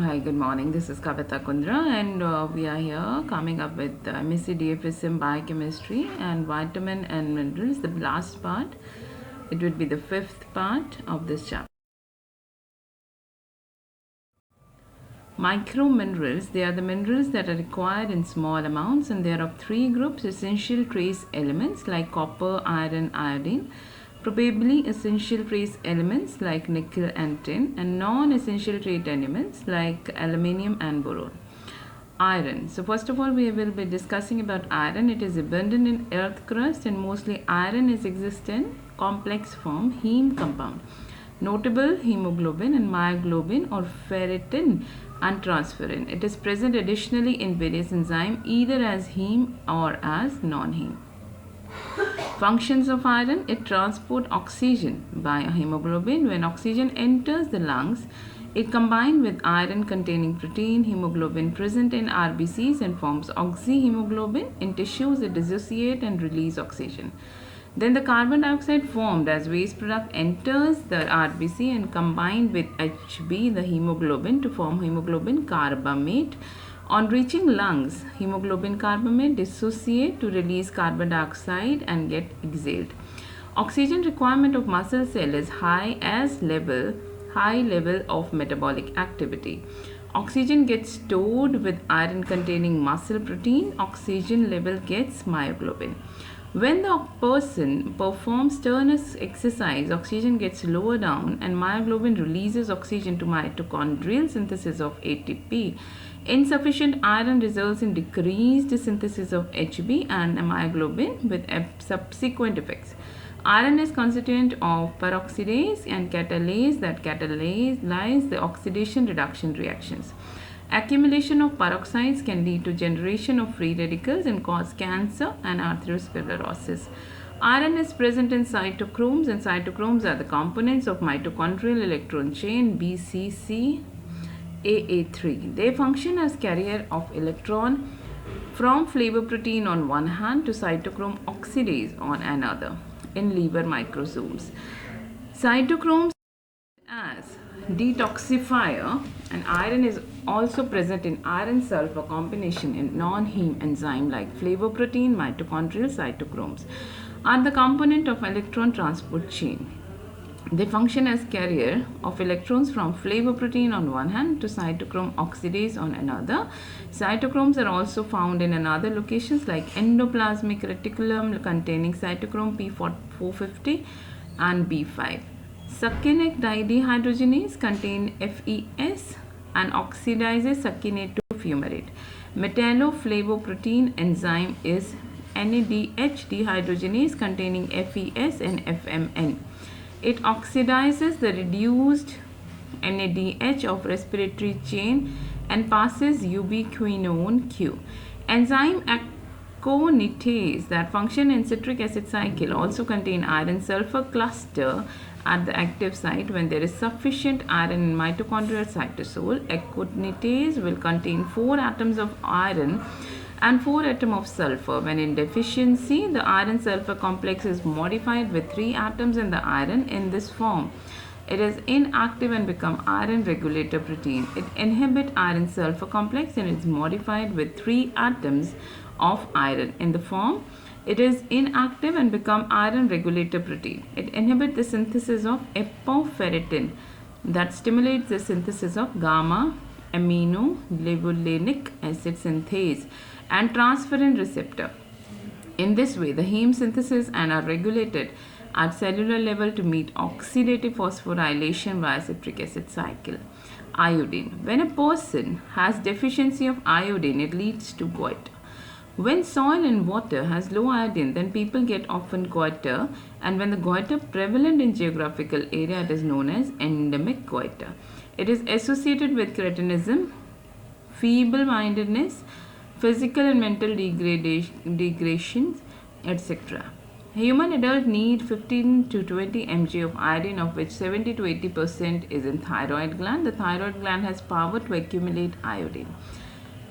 Hi, good morning. This is Kavita Kundra, and we are here coming up with Mscdfsm Biochemistry and Vitamin and Minerals, the last part. It would be the fifth part of this chapter. Microminerals, they are the minerals that are required in small amounts, and they are of three groups: essential trace elements like copper, iron, iodine, probably essential trace elements like nickel and tin, and non-essential trace elements like aluminium and boron. Iron. So first of all, we will be discussing about iron. It is abundant in earth crust, and mostly iron is exist in complex form heme compound. Notable hemoglobin and myoglobin or ferritin and transferrin. It is present additionally in various enzymes either as heme or as non-heme. Functions of iron: it transports oxygen by a hemoglobin. When oxygen enters the lungs, it combines with iron containing protein hemoglobin present in RBCs and forms oxyhemoglobin. In tissues, it dissociates and releases oxygen. Then the carbon dioxide formed as waste product enters the RBC and combined with Hb, the hemoglobin, to form hemoglobin carbamate. On reaching lungs, hemoglobin carbamate dissociate to release carbon dioxide and get exhaled. Oxygen requirement of muscle cell is high level of metabolic activity. Oxygen gets stored with iron containing muscle protein. Oxygen level gets myoglobin. When the person performs strenuous exercise, oxygen gets lower down and myoglobin releases oxygen to mitochondrial synthesis of ATP. Insufficient iron results in decreased synthesis of Hb and myoglobin with subsequent effects. Iron is constituent of peroxidase and catalase that catalyze the oxidation reduction reactions. Accumulation of peroxides can lead to generation of free radicals and cause cancer and atherosclerosis. Iron is present in cytochromes, and cytochromes are the components of mitochondrial electron chain BCCAA3. They function as carrier of electron from flavor protein on one hand to cytochrome oxidase on another in liver microsomes. Cytochromes as detoxifier, and iron is also present in iron sulfur combination in non-heme enzyme like flavor protein. Mitochondrial cytochromes are the component of electron transport chain. They function as carrier of electrons from flavor protein on one hand to cytochrome oxidase on another. Cytochromes are also found in another locations like endoplasmic reticulum containing cytochrome P450 and B5. Succinate dihydrogenase contain FeS and oxidizes succinate to fumarate. Metalloflavoprotein enzyme is NADH dehydrogenase containing FeS and FMN. It oxidizes the reduced NADH of respiratory chain and passes ubiquinone Q. Enzyme aconitase that function in citric acid cycle also contain iron sulfur cluster at the active site. When there is sufficient iron in mitochondrial cytosol, aconitase will contain 4 atoms of iron and 4 atoms of sulfur. When in deficiency, the iron sulfur complex is modified with 3 atoms in the iron. In this form, it is inactive and become iron regulator protein. It inhibits iron sulfur complex and is modified with 3 atoms of iron. In the form, it is inactive and become iron regulator protein. It inhibits the synthesis of apoferritin that stimulates the synthesis of gamma aminolevulinic acid synthase and transferrin receptor. In this way, the heme synthesis and are regulated at cellular level to meet oxidative phosphorylation via citric acid cycle. Iodine. When a person has deficiency of iodine, it leads to goiter. When soil and water has low iodine, then people get often goiter, and when the goiter prevalent in geographical area, it is known as endemic goiter. It is associated with cretinism, feeble-mindedness, physical and mental degradations, etc. Human adult need 15 to 20 mg of iodine, of which 70 to 80% is in thyroid gland. The thyroid gland has power to accumulate iodine.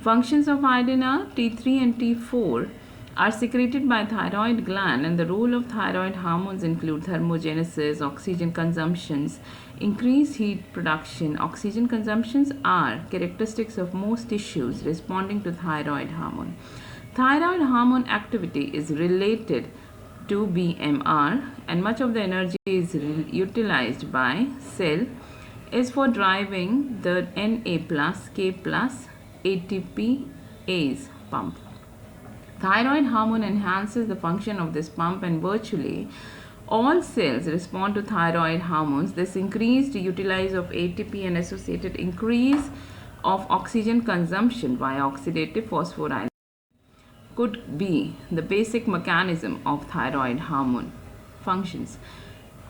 Functions of iodine are T3 and T4 are secreted by thyroid gland, and the role of thyroid hormones include thermogenesis, oxygen consumptions, increased heat production. Oxygen consumptions are characteristics of most tissues responding to thyroid hormone. Thyroid hormone activity is related to BMR, and much of the energy is utilized by cell is for driving the Na plus K plus ATPase pump. Thyroid hormone enhances the function of this pump, and virtually all cells respond to thyroid hormones. This increased utilization of ATP and associated increase of oxygen consumption via oxidative phosphorylation could be the basic mechanism of thyroid hormone functions.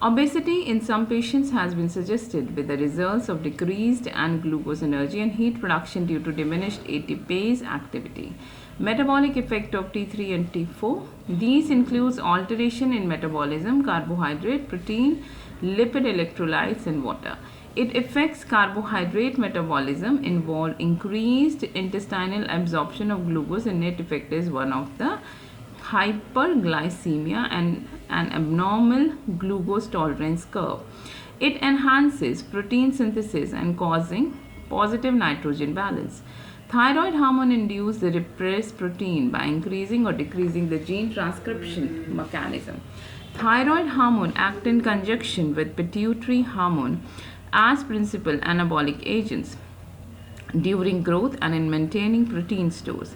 Obesity in some patients has been suggested with the results of decreased and glucose energy and heat production due to diminished ATPase activity. Metabolic effect of T3 and T4. These includes alteration in metabolism, carbohydrate, protein, lipid electrolytes and water. It affects carbohydrate metabolism, involve increased intestinal absorption of glucose, and net effect is one of the hyperglycemia and an abnormal glucose tolerance curve. It enhances protein synthesis and causing positive nitrogen balance. Thyroid hormone induces the repressed protein by increasing or decreasing the gene transcription mechanism. Thyroid hormone act in conjunction with pituitary hormone as principal anabolic agents during growth and in maintaining protein stores.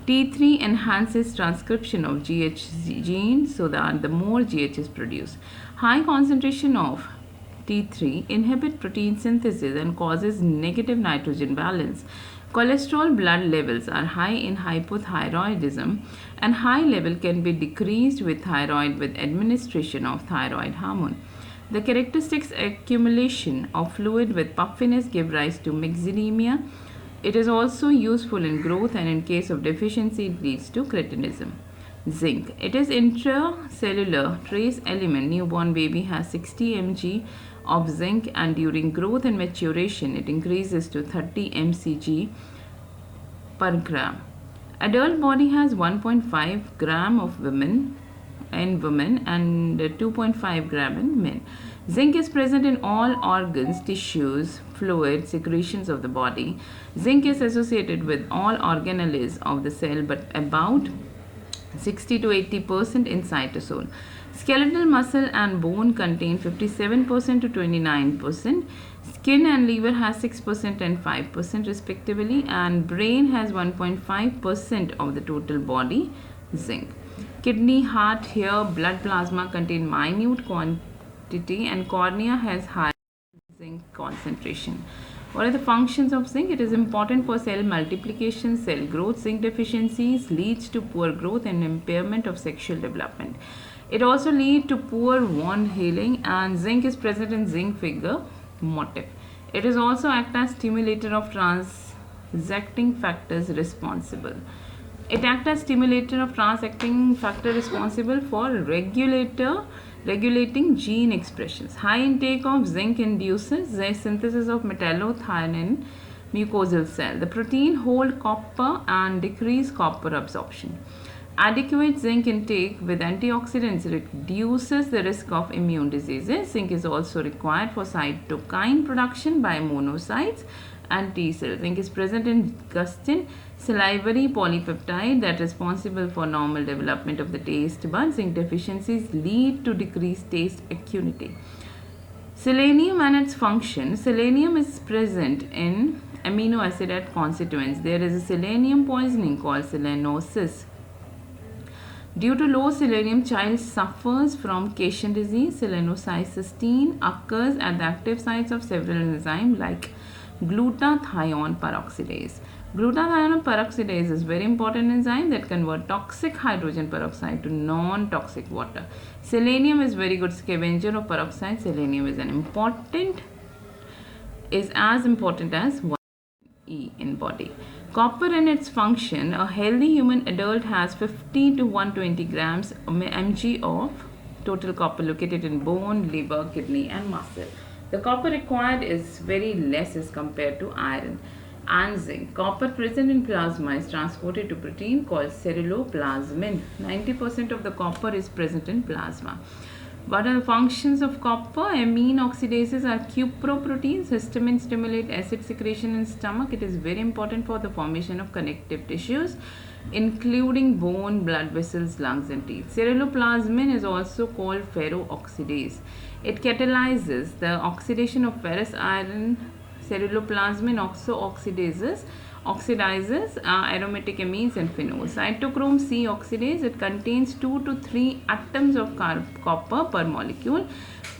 T3 enhances transcription of GH genes so that the more GH is produced. High concentration of T3 inhibit protein synthesis and causes negative nitrogen balance. Cholesterol blood levels are high in hypothyroidism, and high level can be decreased with thyroid with administration of thyroid hormone. The characteristics accumulation of fluid with puffiness give rise to myxedemia. It is also useful in growth, and in case of deficiency it leads to cretinism. Zinc. It is intracellular trace element. Newborn baby has 60 mg of zinc, and during growth and maturation it increases to 30 mcg per gram. Adult body has 1.5 gram of women and 2.5 gram in men. Zinc is present in all organs, tissues, fluids, secretions of the body. Zinc is associated with all organelles of the cell, but about 60 to 80% in cytosol. Skeletal muscle and bone contain 57% to 29%. Skin and liver has 6% and 5% respectively, and brain has 1.5% of the total body zinc. Kidney, heart, hair, blood plasma contain minute quantity, and cornea has high zinc concentration. What are the functions of zinc? It is important for cell multiplication, cell growth. Zinc deficiencies leads to poor growth and impairment of sexual development. It also leads to poor wound healing, and zinc is present in zinc figure motif. It is also act as stimulator of transacting factors responsible. It acts as stimulator of transacting factor responsible for regulating gene expressions. High intake of zinc induces the synthesis of metallothionein mucosal cell. The protein hold copper and decrease copper absorption. Adequate zinc intake with antioxidants reduces the risk of immune diseases. Zinc is also required for cytokine production by monocytes and T cells. Zinc is present in gustin, salivary polypeptide that is responsible for normal development of the taste buds. Zinc deficiencies lead to decreased taste acuity. Selenium and its function. Selenium is present in amino acid constituents. There is a selenium poisoning called selenosis. Due to low selenium, child suffers from Cation disease. Selenocysteine occurs at the active sites of several enzymes like glutathione peroxidase. Glutathione peroxidase is very important enzyme that convert toxic hydrogen peroxide to non-toxic water. Selenium is very good scavenger of peroxide. Selenium is as important as E in body. Copper and its function. A healthy human adult has 50 to 120 grams mg of total copper located in bone, liver, kidney and muscle. The copper required is very less as compared to iron. and zinc. Copper present in plasma is transported to protein called ceruloplasmin. 90% of the copper is present in plasma. What are the functions of copper? Amine oxidases are cuproproteins. Histamine stimulate acid secretion in stomach. It is very important for the formation of connective tissues, including bone, blood vessels, lungs, and teeth. Ceruloplasmin is also called ferrooxidase. It catalyzes the oxidation of ferrous iron. Ceruloplasmin also oxidizes aromatic amines and phenols. Cytochrome C oxidase, it contains 2 to 3 atoms of copper per molecule,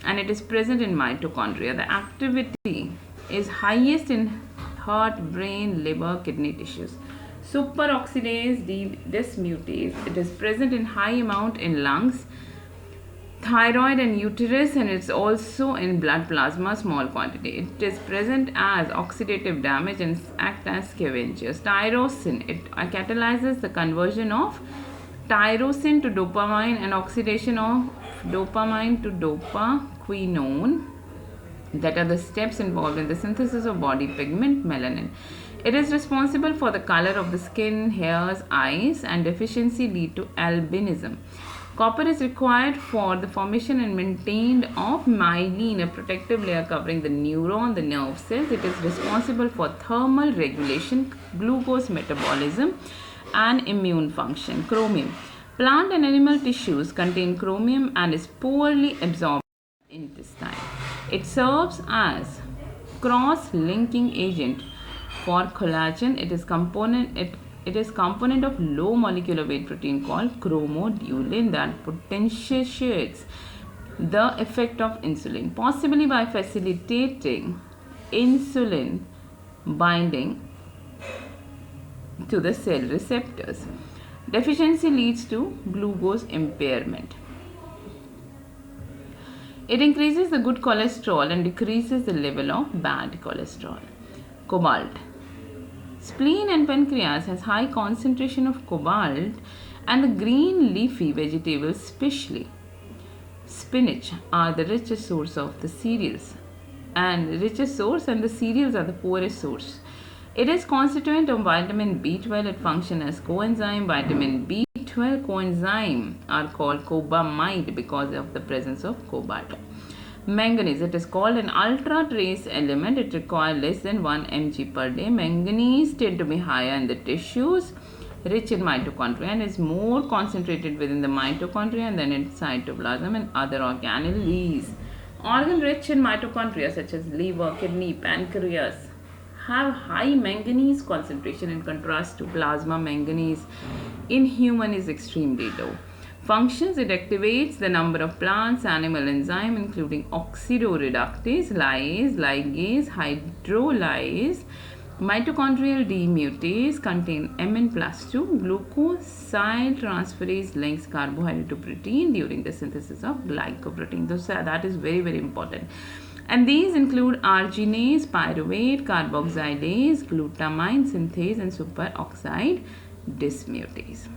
and it is present in mitochondria. The activity is highest in heart, brain, liver, kidney tissues. Superoxidase dismutase, it is present in high amount in lungs, thyroid, and uterus, and it's also in blood plasma small quantity. It is present as oxidative damage and act as scavengers. Tyrosine, it catalyzes the conversion of tyrosine to dopamine and oxidation of dopamine to dopaquinone. That are the steps involved in the synthesis of body pigment melanin. It is responsible for the color of the skin, hairs, eyes, and deficiency lead to albinism. Copper is required for the formation and maintenance of myelin, a protective layer covering the neuron, the nerve cells. It is responsible for thermal regulation, glucose metabolism, and immune function. Chromium. Plant and animal tissues contain chromium and is poorly absorbed in the intestine. It serves as cross-linking agent for collagen. It is component of low molecular weight protein called chromodulin that potentiates the effect of insulin, possibly by facilitating insulin binding to the cell receptors. Deficiency leads to glucose impairment. It increases the good cholesterol and decreases the level of bad cholesterol. Cobalt. Spleen and pancreas has high concentration of cobalt, and the green leafy vegetables, especially spinach, are the richest source of the cereals. And the cereals are the poorest source. It is constituent of vitamin B12. It functions as coenzyme. Vitamin B12 coenzyme are called cobamide because of the presence of cobalt. Manganese, it is called an ultra trace element. It requires less than 1 mg per day. Manganese tend to be higher in the tissues, rich in mitochondria, and is more concentrated within the mitochondria than in cytoplasm and other organelles. Organ rich in mitochondria such as liver, kidney, pancreas have high manganese concentration. In contrast to plasma, manganese in human is extremely low. Functions, it activates the number of plants, animal enzyme including oxidoreductase, lyase, ligase, hydrolyase, mitochondrial demutase, contain Mn plus 2, glucosyltransferase links carbohydrate to protein during the synthesis of glycoprotein. So that is very, very important. And these include arginase, pyruvate, carboxylase, glutamine synthase, and superoxide dismutase.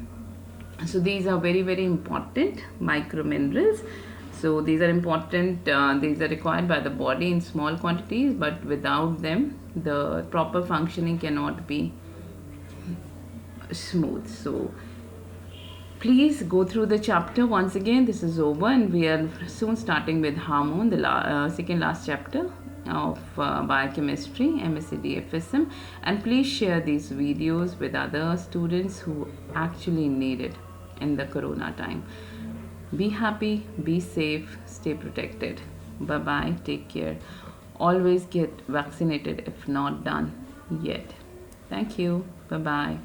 So these are very, very important microminerals. So these are important, these are required by the body in small quantities, but without them the proper functioning cannot be smooth. So please go through the chapter once again. This is over and we are soon starting with hormone, the second last chapter of biochemistry, Mscdfsm, and please share these videos with other students who actually need it in the corona time. Be happy, be safe, stay protected. Bye bye, take care. Always get vaccinated if not done yet. Thank you. Bye bye.